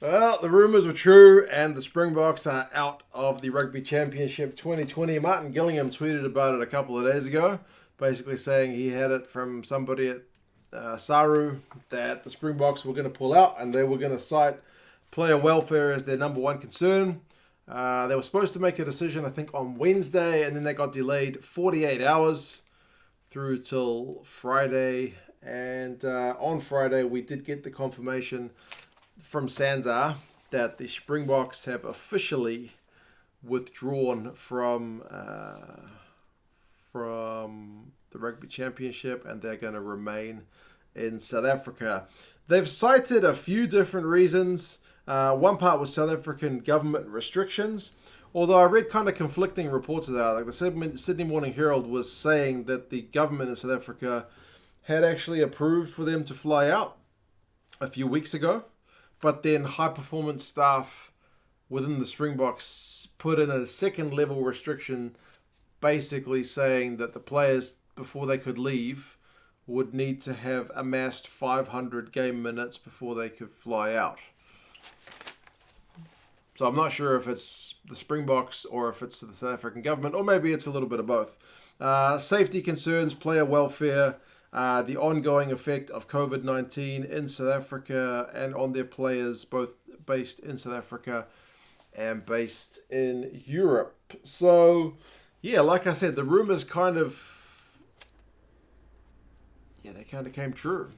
Well, the rumours were true, and the Springboks are out of the Rugby Championship 2020. Martin Gillingham tweeted about it a couple of days ago, basically saying he had it from somebody at Saru that the Springboks were going to pull out and they were going to cite player welfare as their number one concern. They were supposed to make a decision, I think, on Wednesday, and then they got delayed 48 hours through till Friday. And on Friday, we did get the confirmation from Sansa that the Springboks have officially withdrawn from the Rugby Championship, and they're going to remain in South Africa. They've cited a few different reasons. One part was South African government restrictions, although I read kind of conflicting reports of that. Like the Sydney Morning Herald was saying that the government in South Africa had actually approved for them to fly out a few weeks ago, but then high performance staff within the Springboks put in a second level restriction, basically saying that the players, before they could leave, would need to have amassed 500 game minutes before they could fly out. So I'm not sure if it's the Springboks or if it's the South African government, or maybe it's a little bit of both. Safety concerns, player welfare, the ongoing effect of COVID-19 in South Africa and on their players, both based in South Africa and based in Europe. So, yeah, like I said, the rumors they kind of came true.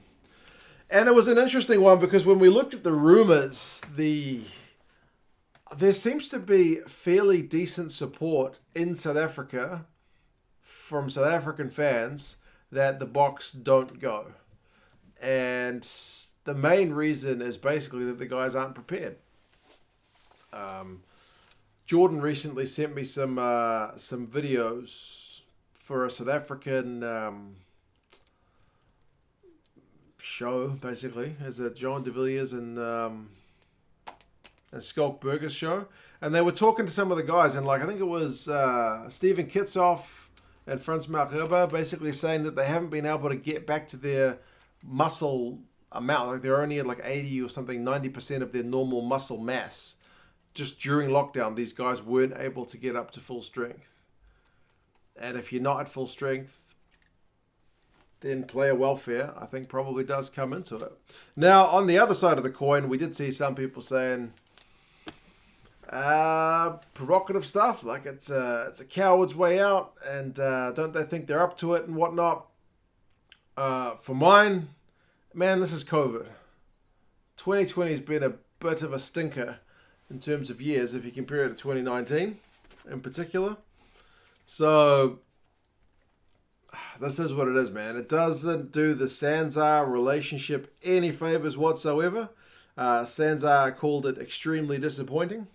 And it was an interesting one because when we looked at the rumors, there seems to be fairly decent support in South Africa from South African fans that the Boks don't go. And the main reason is basically that the guys aren't prepared. Jordan recently sent me some videos for a South African show, basically. It's a John de Villiers and Skulk Burgers show. And they were talking to some of the guys, and I think it was Steven Kitsoff and Frans Malherbe basically saying that they haven't been able to get back to their muscle amount. Like they're only at 80 or something, 90% of their normal muscle mass. Just during lockdown, these guys weren't able to get up to full strength. And if you're not at full strength, then player welfare, I think, probably does come into it. Now, on the other side of the coin, we did see some people saying provocative stuff, like it's a coward's way out, and don't they think they're up to it and whatnot. For mine, man, this is COVID. 2020 has been a bit of a stinker in terms of years if you compare it to 2019 in particular. So this is what it is, man. It doesn't do the Sansa relationship any favors whatsoever. Sansa called it extremely disappointing.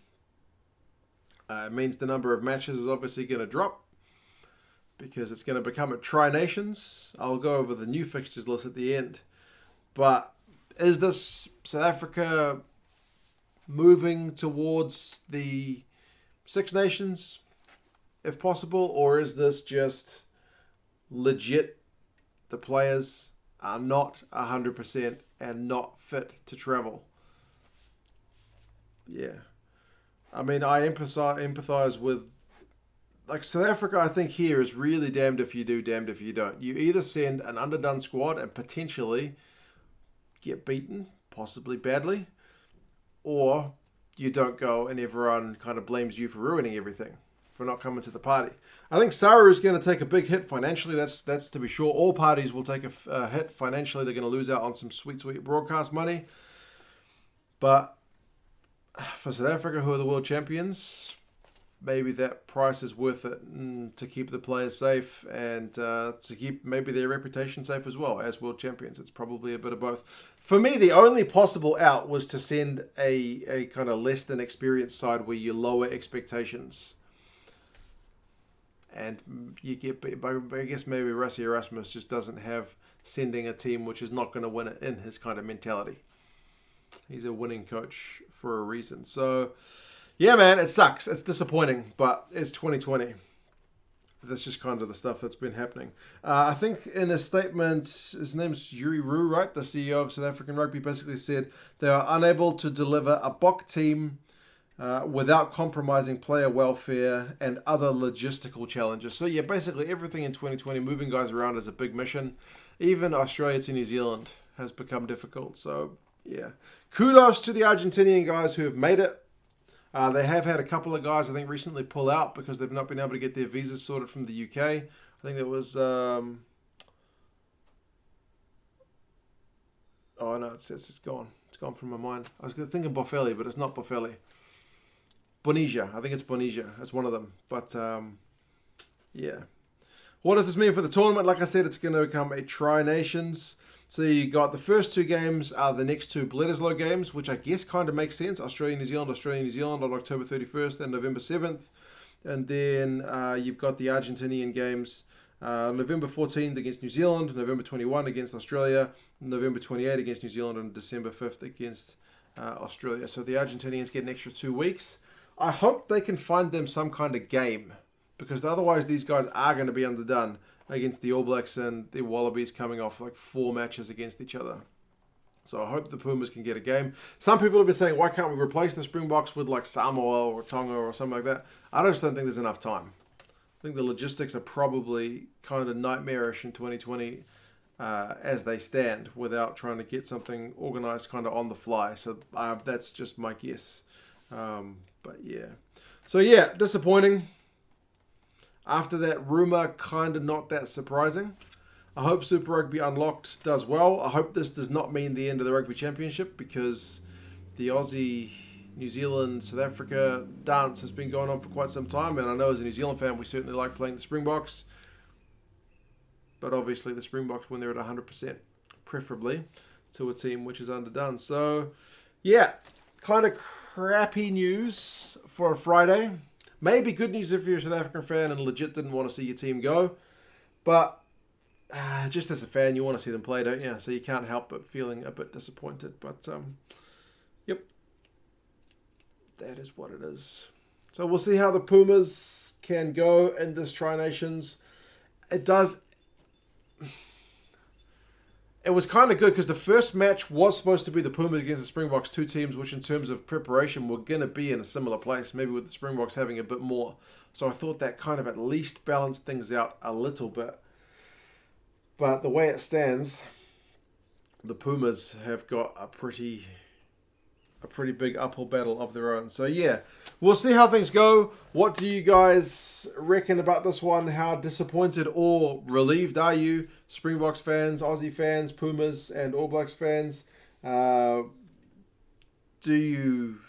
It means the number of matches is obviously going to drop because it's going to become a Tri-Nations. I'll go over the new fixtures list at the end. But is this South Africa moving towards the Six Nations, if possible? Or is this just legit the players are not 100% and not fit to travel? Yeah. I mean, I empathize with, South Africa, I think here is really damned if you do, damned if you don't. You either send an underdone squad and potentially get beaten, possibly badly, or you don't go and everyone kind of blames you for ruining everything, for not coming to the party. I think Saru is going to take a big hit financially. That's to be sure. All parties will take a hit financially. They're going to lose out on some sweet broadcast money. But for South Africa, who are the world champions, maybe that price is worth it to keep the players safe and to keep maybe their reputation safe as well as world champions. It's probably a bit of both. For me, the only possible out was to send a kind of less than experienced side where you lower expectations. And you get, I guess maybe Rassie Erasmus just doesn't have sending a team which is not going to win it in his kind of mentality. He's a winning coach for a reason. So, yeah, man, it sucks. It's disappointing, but it's 2020. that's just kind of the stuff that's been happening. I think in a statement, his name's Yuri Rue, right? The CEO of South African Rugby basically said they are unable to deliver a Bok team without compromising player welfare and other logistical challenges. So yeah, basically everything in 2020, moving guys around is a big mission. Even Australia to New Zealand has become difficult. So yeah, kudos to the Argentinian guys who have made it. They have had a couple of guys, I think, recently pull out because they've not been able to get their visas sorted from the UK. I think it was... oh, no, it's gone. It's gone from my mind. I was thinking Boffelli, but it's not Boffelli. Bonisia. I think it's Bonisia. It's one of them. But, yeah. What does this mean for the tournament? Like I said, it's going to become a Tri-Nations. So you got the first two games are the next two Bledisloe games, which I guess kind of makes sense. Australia-New Zealand on October 31st and November 7th. And then you've got the Argentinian games November 14th against New Zealand, November 21 against Australia, November 28 against New Zealand, and December 5th against Australia. So the Argentinians get an extra 2 weeks. I hope they can find them some kind of game, because otherwise these guys are going to be underdone against the All Blacks and the Wallabies coming off like 4 matches against each other. So I hope the Pumas can get a game. Some people have been saying, why can't we replace the Springboks with like Samoa or Tonga or something like that? I just don't think there's enough time. I think the logistics are probably kind of nightmarish in 2020 as they stand without trying to get something organized kind of on the fly. So that's just my guess. But yeah. So yeah, disappointing. After that rumor, kind of not that surprising. I hope Super Rugby Unlocked does well. I hope this does not mean the end of the Rugby Championship, because the Aussie, New Zealand, South Africa dance has been going on for quite some time. And I know as a New Zealand fan, we certainly like playing the Springboks. But obviously the Springboks when they're at 100%, preferably to a team which is underdone. So yeah, kind of crappy news for a Friday. Maybe good news if you're a South African fan and legit didn't want to see your team go. But just as a fan, you want to see them play, don't you? So you can't help but feeling a bit disappointed. But, yep. That is what it is. So we'll see how the Pumas can go in this Tri-Nations. It was kind of good because the first match was supposed to be the Pumas against the Springboks, two teams which in terms of preparation were going to be in a similar place, maybe with the Springboks having a bit more. So I thought that kind of at least balanced things out a little bit. But the way it stands, the Pumas have got a pretty big uphill battle of their own. So yeah, we'll see how things go. What do you guys reckon about this one? How disappointed or relieved are you? Springboks fans, Aussie fans, Pumas and All Blacks fans. Do you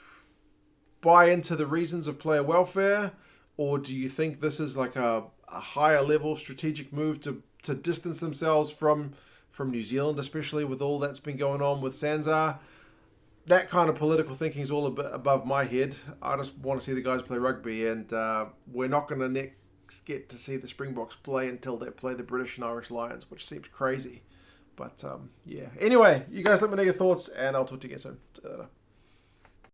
buy into the reasons of player welfare? Or do you think this is like a higher level strategic move to distance themselves from New Zealand, especially with all that's been going on with Sanzar? That kind of political thinking is all a bit above my head. I just want to see the guys play rugby, and we're not going to next get to see the Springboks play until they play the British and Irish Lions, which seems crazy. But yeah. Anyway, you guys let me know your thoughts, and I'll talk to you again soon.